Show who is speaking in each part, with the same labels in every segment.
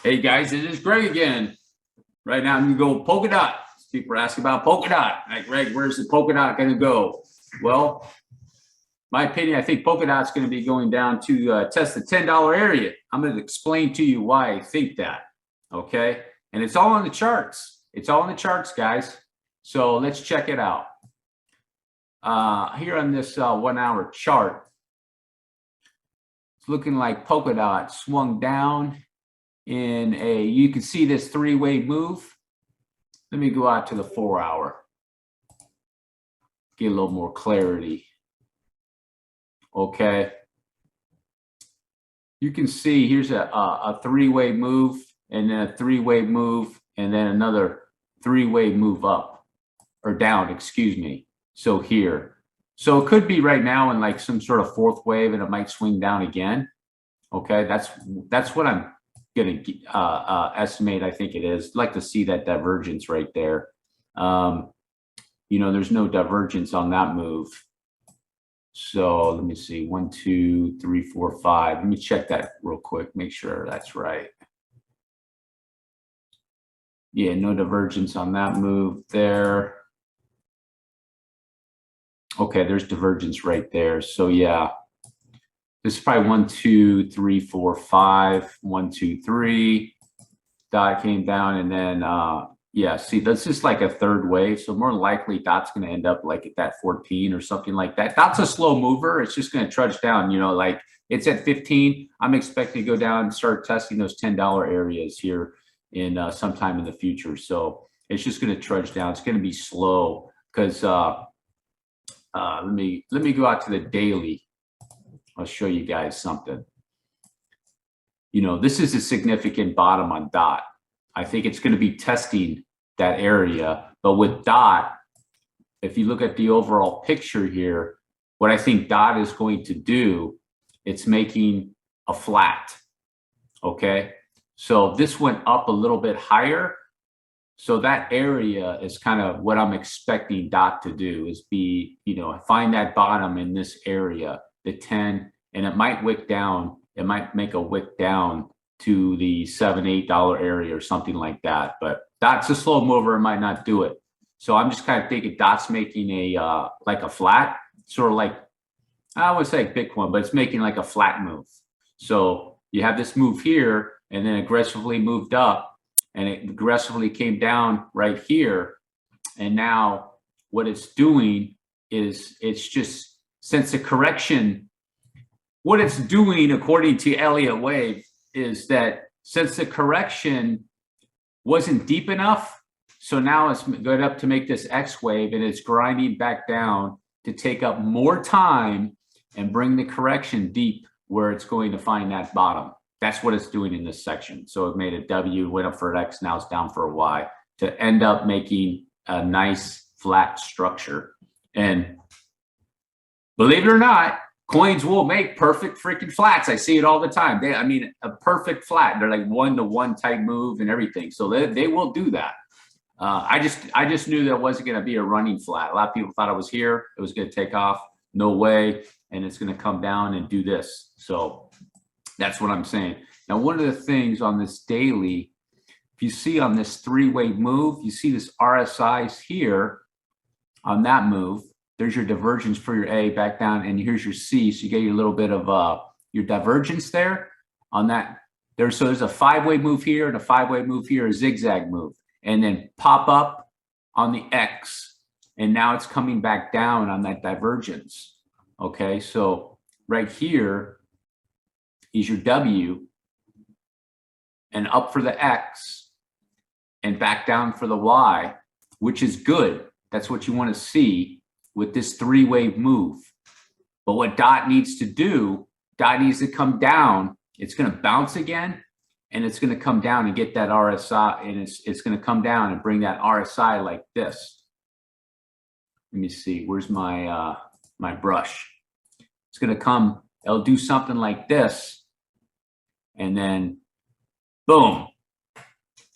Speaker 1: Hey guys, it is Greg again. Right now I'm gonna go PolkaDot. People are asking about PolkaDot. Like, Greg, where's the PolkaDot gonna go? Well, my opinion, I think PolkaDot's gonna be going down to test the $10 area. I'm gonna explain to you why I think that, okay? And it's all on the charts. It's all on the charts, guys. So let's check it out. Here on this 1 hour chart, it's looking like PolkaDot swung down in you can see this three-way move. Let me go out to the 4 hour, get a little more clarity. Okay, you can see here's a three-way move, and then a three-way move, and then another three-way move up or down, excuse me. So here, so it could be right now in like some sort of fourth wave, and it might swing down again. Okay, that's what I'm going to estimate. I think it is. I'd like to see that divergence right there. You know, there's no divergence on that move. So let me see, 1, 2, 3, 4, 5. Let me check that real quick, make sure that's right. Yeah, no divergence on that move there. Okay, there's divergence right there. So yeah, this is probably 1, 2, 3, 4, 5, 1, 2, 3. Dot came down, and then yeah, see, this is like a third wave. So more likely Dot's going to end up like at that 14 or something like that. Dot's a slow mover. It's just going to trudge down, you know, like it's at 15. I'm expecting to go down and start testing those $10 areas here in sometime in the future. So it's just going to trudge down. It's going to be slow because let me go out to the daily. I'll show you guys something. You know, this is a significant bottom on Dot. I think it's going to be testing that area. But with Dot, if you look at the overall picture here, what I think Dot is going to do, it's making a flat. Okay. So this went up a little bit higher. So that area is kind of what I'm expecting Dot to do, is be, you know, find that bottom in this area, the 10, and it might wick down. It might make a wick down to the $7, $8 area or something like that. But Dot's a slow mover, it might not do it. So I'm just kind of thinking Dot's making a like a flat, sort of like, I would say Bitcoin, but it's making like a flat move. So you have this move here, and then aggressively moved up, and it aggressively came down right here. And now what it's doing is it's just, since the correction, what it's doing according to Elliott Wave is that since the correction wasn't deep enough, so now it's going up to make this X wave, and it's grinding back down to take up more time and bring the correction deep where it's going to find that bottom. That's what it's doing in this section. So it made a W, went up for an X, now it's down for a Y, to end up making a nice flat structure. And believe it or not, coins will make perfect freaking flats. I see it all the time. I mean, a perfect flat. They're like 1-to-1 type move and everything. So they will do that. I just knew that it wasn't going to be a running flat. A lot of people thought it was here. It was going to take off. No way. And it's going to come down and do this. So that's what I'm saying. Now, one of the things on this daily, if you see on this three-way move, you see this RSI's here on that move. There's your divergence for your A back down, and here's your C. So you get your little bit of your divergence there on that. So there's a 5-way move here and a 5-way move here, a zigzag move, and then pop up on the X, and now it's coming back down on that divergence. Okay, so right here is your W, and up for the X, and back down for the Y, which is good. That's what you want to see with this three-way move. But what Dot needs to do, Dot needs to come down. It's going to bounce again, and it's going to come down and get that RSI, and it's going to come down and bring that RSI like this. Let me see, where's my my brush? It's going to come, it'll do something like this, and then boom,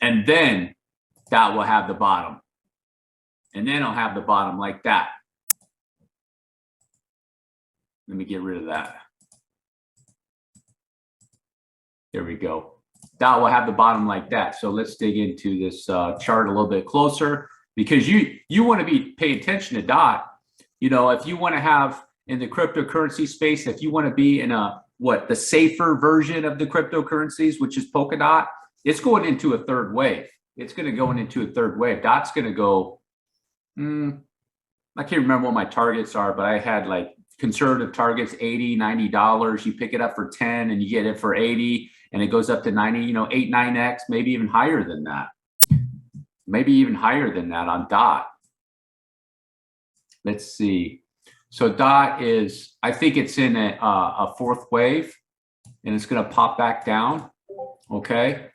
Speaker 1: and then Dot will have the bottom, and then I'll have the bottom like that. Let me get rid of that. There we go. DOT will have the bottom like that. So let's dig into this chart a little bit closer, because you want to be pay attention to DOT. You know, if you want to have in the cryptocurrency space, if you want to be in the safer version of the cryptocurrencies, which is PolkaDot, it's going into a third wave. It's going to go into a third wave. DOT's going to go, I can't remember what my targets are, but I had like conservative targets, $80, $90. You pick it up for 10 and you get it for 80, and it goes up to 90, you know, 8, 9x, maybe even higher than that. Maybe even higher than that on DOT. Let's see. So DOT is, I think it's in a fourth wave, and it's going to pop back down. Okay.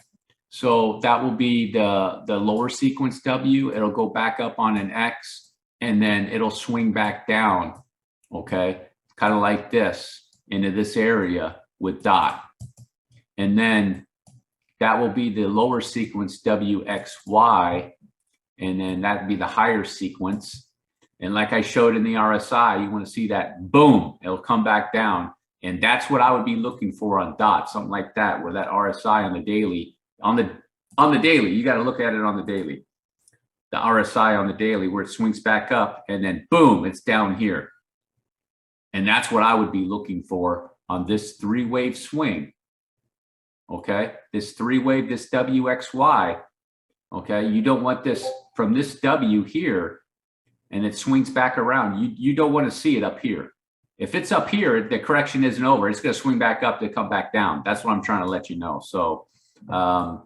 Speaker 1: So that will be the lower sequence W. It'll go back up on an X, and then it'll swing back down. Okay. Kind of like this into this area with DOT. And then that will be the lower sequence WXY. And then that'd be the higher sequence. And like I showed in the RSI, you want to see that boom, it'll come back down. And that's what I would be looking for on DOT, something like that, where that RSI on the daily, on the daily, you got to look at it on the daily. The RSI on the daily, where it swings back up and then boom, it's down here. And that's what I would be looking for on this three-wave swing. Okay, this three-wave, this WXY. Okay, you don't want this from this W here, and it swings back around. You don't want to see it up here. If it's up here, the correction isn't over. It's going to swing back up to come back down. That's what I'm trying to let you know. So, and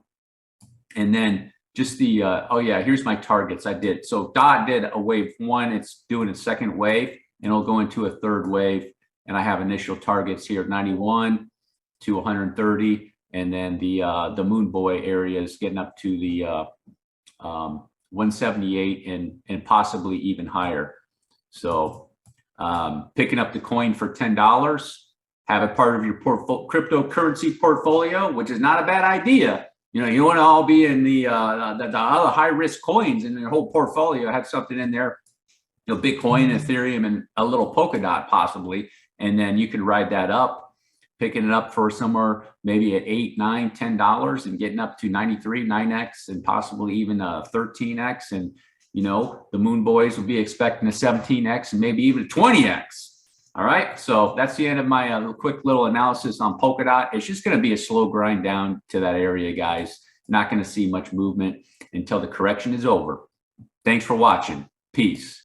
Speaker 1: then just the, oh yeah, here's my targets I did. So DOT did a wave one. It's doing a second wave, and it'll go into a third wave. And I have initial targets here, 91 to 130. And then the moon boy area is getting up to the 178 and possibly even higher. So picking up the coin for $10, have it part of your cryptocurrency portfolio, which is not a bad idea. You know, you want to all be in the other high risk coins in your whole portfolio. Have something in there, you know, Bitcoin, Ethereum, and a little PolkaDot possibly, and then you can ride that up. Picking it up for somewhere maybe at $8, $9, $10 and getting up to 93, 9x, and possibly even 13x. And, you know, the moon boys will be expecting a 17x and maybe even a 20x. All right. So that's the end of my quick little analysis on PolkaDot. It's just going to be a slow grind down to that area, guys. Not going to see much movement until the correction is over. Thanks for watching. Peace.